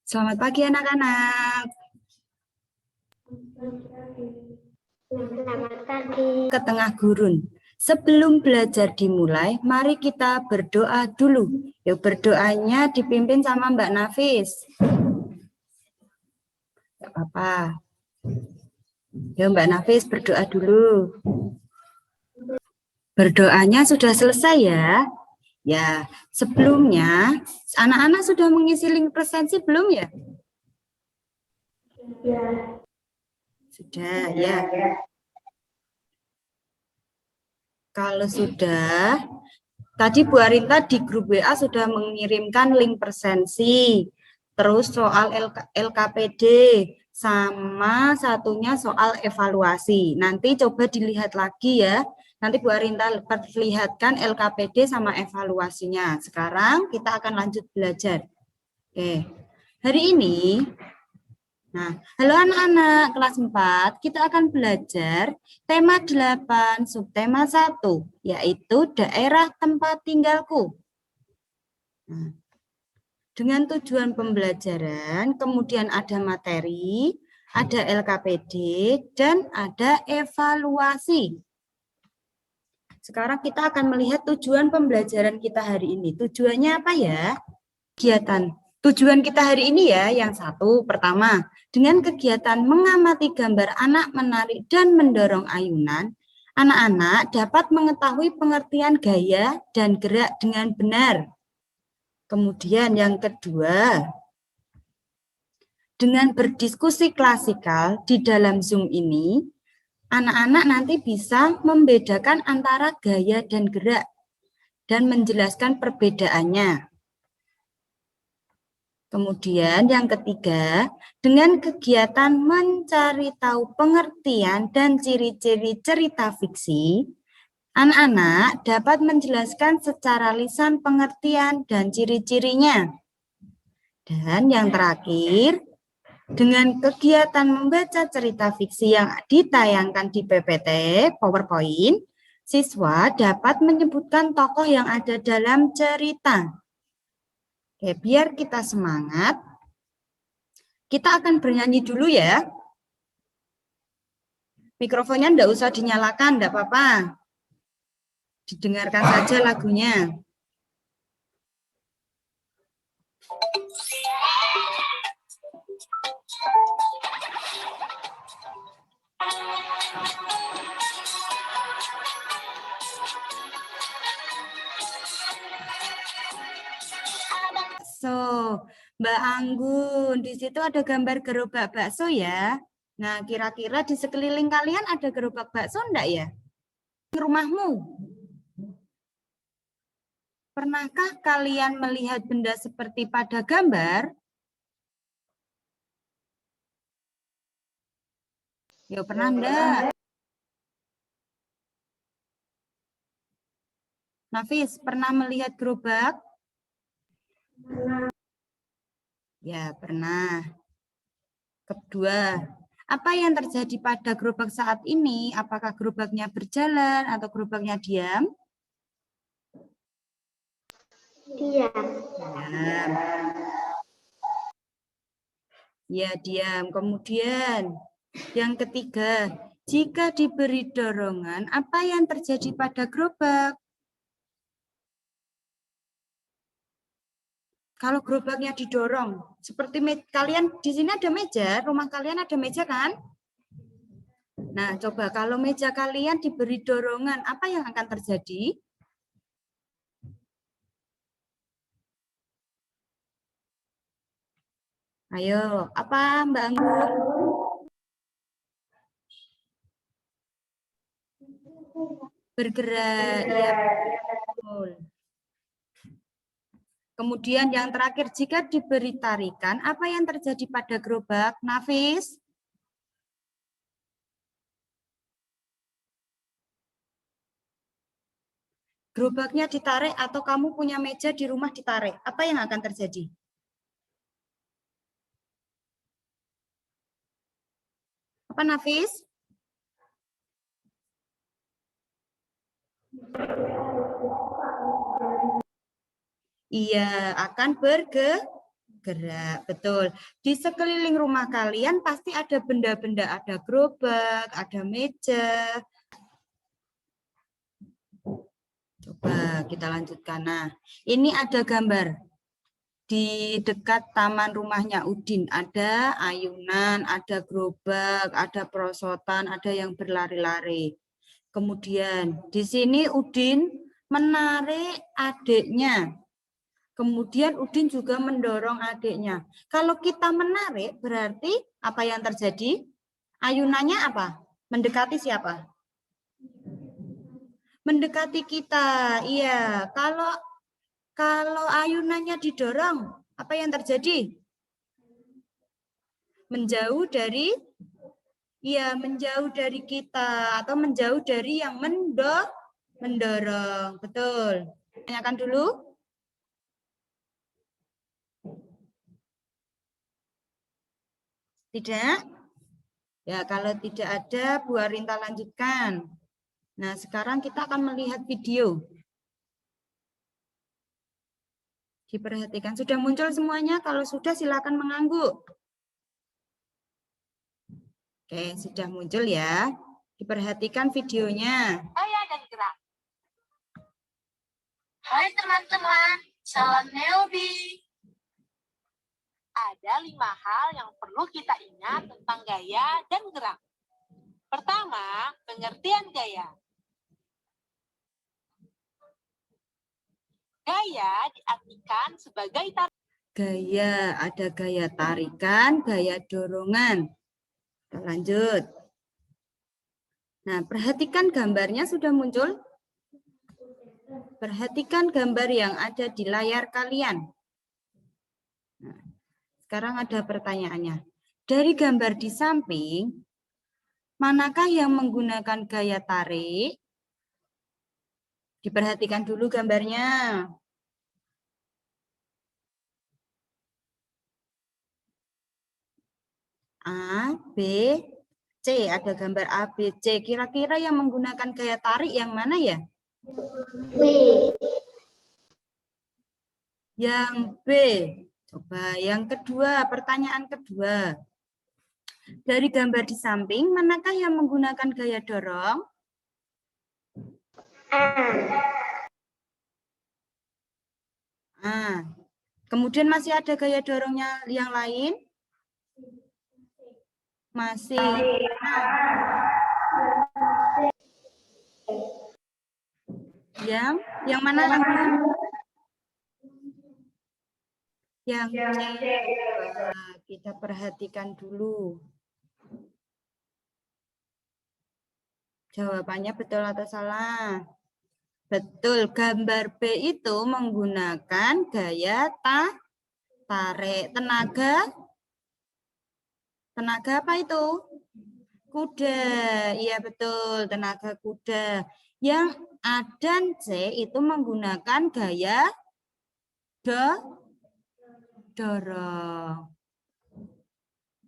Selamat pagi anak-anak. Selamat pagi. Ke tengah gurun. Sebelum belajar dimulai, mari kita berdoa dulu. Yuk, berdoanya dipimpin sama Mbak Nafis. Gak apa-apa. Yuk Mbak Nafis berdoa dulu. Berdoanya sudah selesai ya. Ya, sebelumnya anak-anak sudah mengisi link presensi belum ya? Ya. Sudah ya. Kalau sudah, tadi Bu Arita di grup WA sudah mengirimkan link presensi, terus soal LKPD, sama satunya soal evaluasi. Nanti coba dilihat lagi ya. Nanti Bu Arita perlihatkan LKPD sama evaluasinya. Sekarang kita akan lanjut belajar. Oke. Hari ini, halo anak-anak kelas 4, kita akan belajar tema 8, subtema 1, yaitu daerah tempat tinggalku. Dengan tujuan pembelajaran, kemudian ada materi, ada LKPD, dan ada evaluasi. Sekarang kita akan melihat tujuan pembelajaran kita hari ini. Tujuannya apa ya? Kegiatan. Tujuan kita hari ini ya, yang satu, pertama, dengan kegiatan mengamati gambar anak menarik dan mendorong ayunan, anak-anak dapat mengetahui pengertian gaya dan gerak dengan benar. Kemudian yang kedua, dengan berdiskusi klasikal di dalam Zoom ini, anak-anak nanti bisa membedakan antara gaya dan gerak dan menjelaskan perbedaannya. Kemudian yang ketiga, dengan kegiatan mencari tahu pengertian dan ciri-ciri cerita fiksi, anak-anak dapat menjelaskan secara lisan pengertian dan ciri-cirinya. Dan yang terakhir, dengan kegiatan membaca cerita fiksi yang ditayangkan di PPT, PowerPoint, siswa dapat menyebutkan tokoh yang ada dalam cerita. Oke, biar kita semangat, kita akan bernyanyi dulu ya. Mikrofonnya enggak usah dinyalakan, enggak apa-apa. Didengarkan saja lagunya. So, Mbak Anggun, di situ ada gambar gerobak bakso ya. Nah, kira-kira di sekeliling kalian ada gerobak bakso enggak ya? Di rumahmu? Pernahkah kalian melihat benda seperti pada gambar? Ya, pernah enggak? Nafis, pernah melihat gerobak? Ya, pernah. Kedua, apa yang terjadi pada gerobak saat ini? Apakah gerobaknya berjalan atau gerobaknya diam? Diam. Diam. Ya, diam. Kemudian, yang ketiga, jika diberi dorongan, apa yang terjadi pada gerobak? Kalau gerobaknya didorong, seperti kalian di sini ada meja, rumah kalian ada meja kan? Nah, coba kalau meja kalian diberi dorongan, apa yang akan terjadi? Ayo, apa Mbak Anggun? Bergerak, ya betul. Kemudian yang terakhir, jika diberi tarikan, apa yang terjadi pada gerobak? Nafis? Gerobaknya ditarik atau kamu punya meja di rumah ditarik, apa yang akan terjadi? Apa Nafis? Iya, akan bergerak. Gerak, betul. Di sekeliling rumah kalian pasti ada benda-benda, ada gerobak, ada meja. Coba kita lanjutkan. Nah, ini ada gambar. Di dekat taman rumahnya Udin ada ayunan, ada gerobak, ada perosotan, ada yang berlari-lari. Kemudian di sini Udin menarik adiknya. Kemudian Udin juga mendorong adiknya. Kalau kita menarik berarti apa yang terjadi? Ayunannya apa? Mendekati siapa? Mendekati kita. Iya, kalau ayunannya didorong, apa yang terjadi? Menjauh dari menjauh dari kita atau menjauh dari yang mendorong. Betul. Tanyakan dulu. Tidak? Ya, kalau tidak ada, Bu Arinta lanjutkan. Nah, sekarang kita akan melihat video. Diperhatikan. Sudah muncul semuanya? Kalau sudah, silakan mengangguk. Oke, sudah muncul ya. Diperhatikan videonya. Gaya dan gerak. Hai teman-teman, salam Nelby. Ada 5 hal yang perlu kita ingat tentang gaya dan gerak. Pertama, pengertian gaya. Gaya diartikan sebagai Gaya, ada gaya tarikan, gaya dorongan. Kita lanjut. Nah, perhatikan gambarnya sudah muncul. Perhatikan gambar yang ada di layar kalian. Nah, sekarang ada pertanyaannya. Dari gambar di samping, manakah yang menggunakan gaya tarik? Diperhatikan dulu gambarnya. A, B, C. Ada gambar A, B, C. Kira-kira yang menggunakan gaya tarik yang mana ya? B. Yang B. Coba yang kedua, pertanyaan kedua. Dari gambar di samping, manakah yang menggunakan gaya dorong? A. Kemudian masih ada gaya dorongnya yang lain? Masih. Yang mana lagi? Yang C. Kita perhatikan dulu. Jawabannya betul atau salah? Betul, gambar B itu menggunakan gaya tarik. Tenaga apa itu? Kuda. Iya betul, tenaga kuda. Yang A dan C itu menggunakan gaya dorong.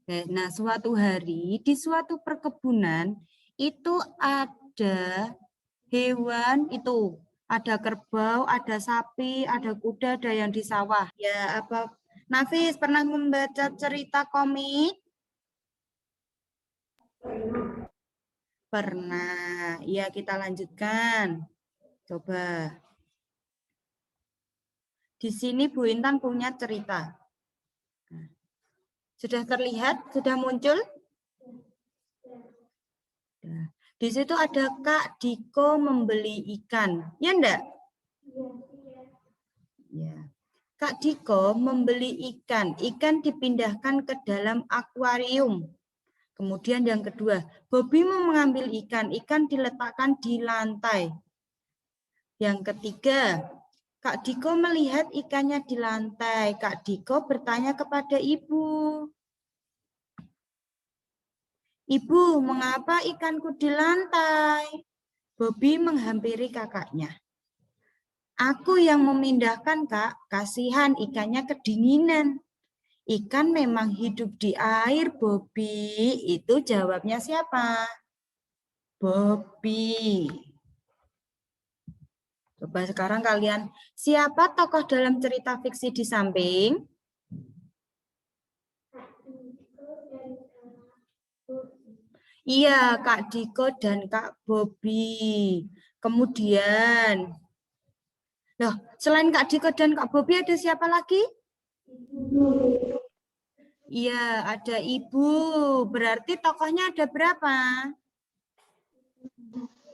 Nah, suatu hari di suatu perkebunan itu ada hewan itu. Ada kerbau, ada sapi, ada kuda, ada yang di sawah. Ya, apa? Nafis pernah membaca cerita komik? Pernah. Ya, kita lanjutkan. Coba. Di sini Bu Intan punya cerita. Sudah terlihat? Sudah muncul? Nah, di situ ada Kak Diko membeli ikan. Ya enggak? Ya. Kak Diko membeli ikan. Ikan dipindahkan ke dalam akuarium. Kemudian yang kedua, Bobby mau mengambil ikan. Ikan diletakkan di lantai. Yang ketiga, Kak Diko melihat ikannya di lantai. Kak Diko bertanya kepada ibu. Ibu, mengapa ikanku di lantai? Bobby menghampiri kakaknya. Aku yang memindahkan, Kak. Kasihan ikannya kedinginan. Ikan memang hidup di air, Bobby. Itu jawabnya siapa? Bobby. Coba sekarang kalian, siapa tokoh dalam cerita fiksi di samping? Iya, Kak Diko dan Kak Bobi. Kemudian, loh, selain Kak Diko dan Kak Bobi ada siapa lagi? Iya, ada Ibu. Berarti tokohnya ada berapa?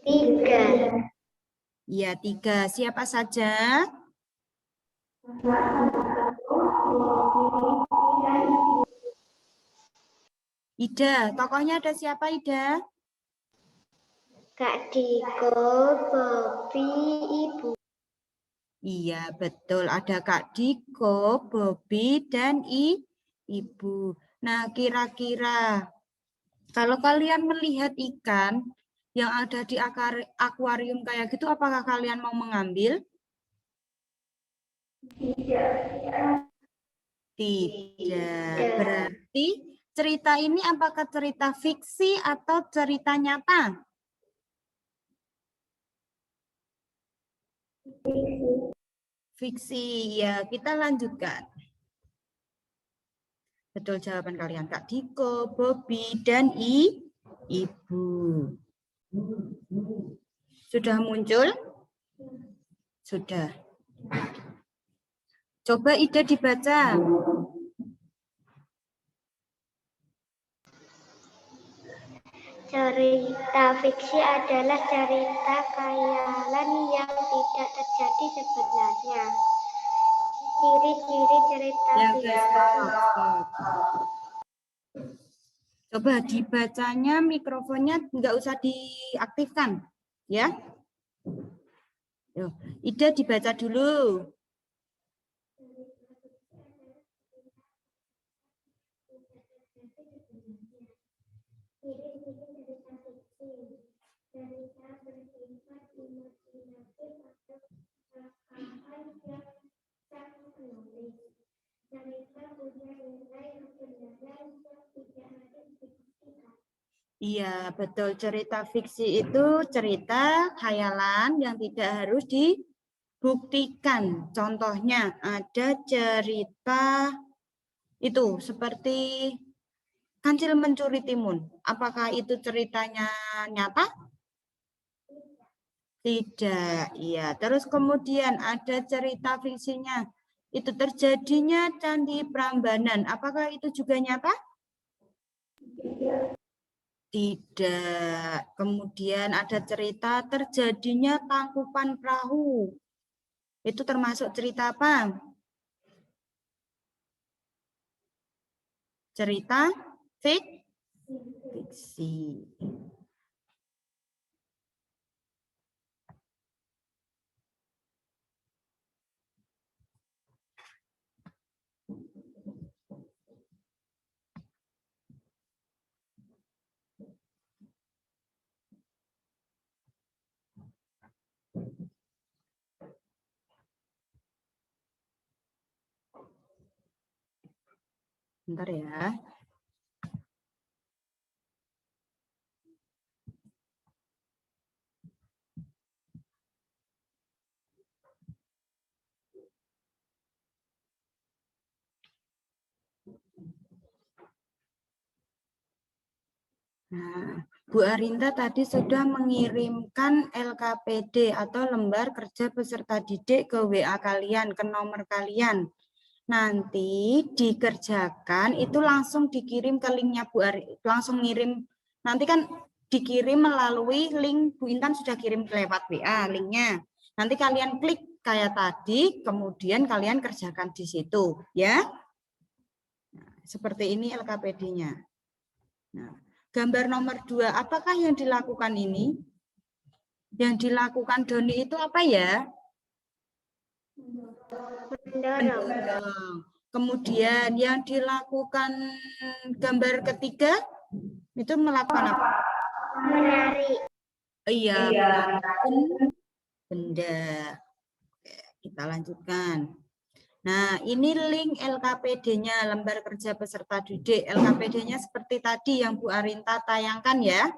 3. Iya, 3. Siapa saja? Ida. Tokohnya ada siapa, Ida? Kak Diko, Bobi, Ibu. Iya, betul. Ada Kak Diko, Bobi, dan Ibu. Nah, kira-kira kalau kalian melihat ikan yang ada di akuarium kayak gitu, apakah kalian mau mengambil? Tidak. Berarti cerita ini apakah cerita fiksi atau cerita nyata? Fiksi. Ya, kita lanjutkan. Betul jawaban kalian, Kak Diko, Bobi, dan Ibu. Sudah muncul? Sudah. Coba Ida dibaca. Cerita fiksi adalah cerita khayalan yang tidak terjadi sebenarnya. Ciri-ciri cerita Ya, fiksi. stop. Coba dibacanya mikrofonnya nggak usah diaktifkan, ya. Yo, Ida dibaca dulu. Iya, betul. Cerita fiksi itu cerita khayalan yang tidak harus dibuktikan. Contohnya ada cerita itu seperti Kancil Mencuri Timun. Apakah itu ceritanya nyata? Tidak. Iya. Terus kemudian ada cerita fiksinya. Itu terjadinya Candi Prambanan. Apakah itu juga nyata? Tidak. Kemudian ada cerita terjadinya Tangkupan Perahu. Itu termasuk cerita apa? Cerita fiksi. Bentar ya. Nah, Bu Arinta tadi sudah mengirimkan LKPD atau lembar kerja peserta didik ke WA kalian, ke nomor kalian. Nanti dikerjakan itu langsung dikirim ke linknya Bu Arinta, langsung ngirim. Nanti kan dikirim melalui link Bu Intan sudah kirim lewat WA linknya. Nanti kalian klik kayak tadi, kemudian kalian kerjakan di situ, ya. Nah, seperti ini LKPD-nya. Nah, gambar nomor 2, apakah yang dilakukan ini? Yang dilakukan Doni itu apa ya? Mendorong. Kemudian yang dilakukan gambar ketiga itu melakukan apa? Menarik. Iya, menarikkan benda. Oke, kita lanjutkan. Nah, ini link LKPD-nya, lembar kerja peserta didik. LKPD-nya seperti tadi yang Bu Arinta tayangkan ya.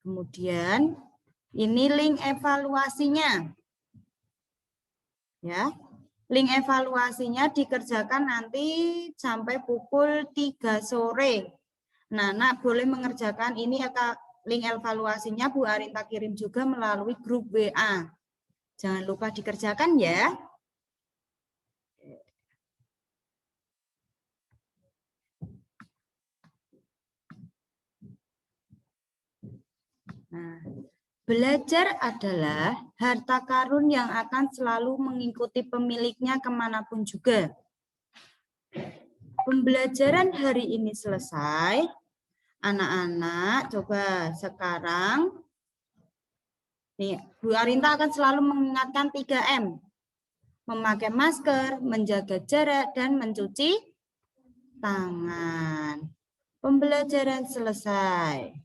Kemudian ini link evaluasinya. Ya. Link evaluasinya dikerjakan nanti sampai pukul 3 sore. Nah, Nak boleh mengerjakan ini link evaluasinya Bu Arinta kirim juga melalui grup WA. Jangan lupa dikerjakan ya. Nah, belajar adalah harta karun yang akan selalu mengikuti pemiliknya kemanapun juga. Pembelajaran hari ini selesai. Anak-anak, coba sekarang nih, Bu Arinta akan selalu mengingatkan 3M. Memakai masker, menjaga jarak, dan mencuci tangan. Pembelajaran selesai.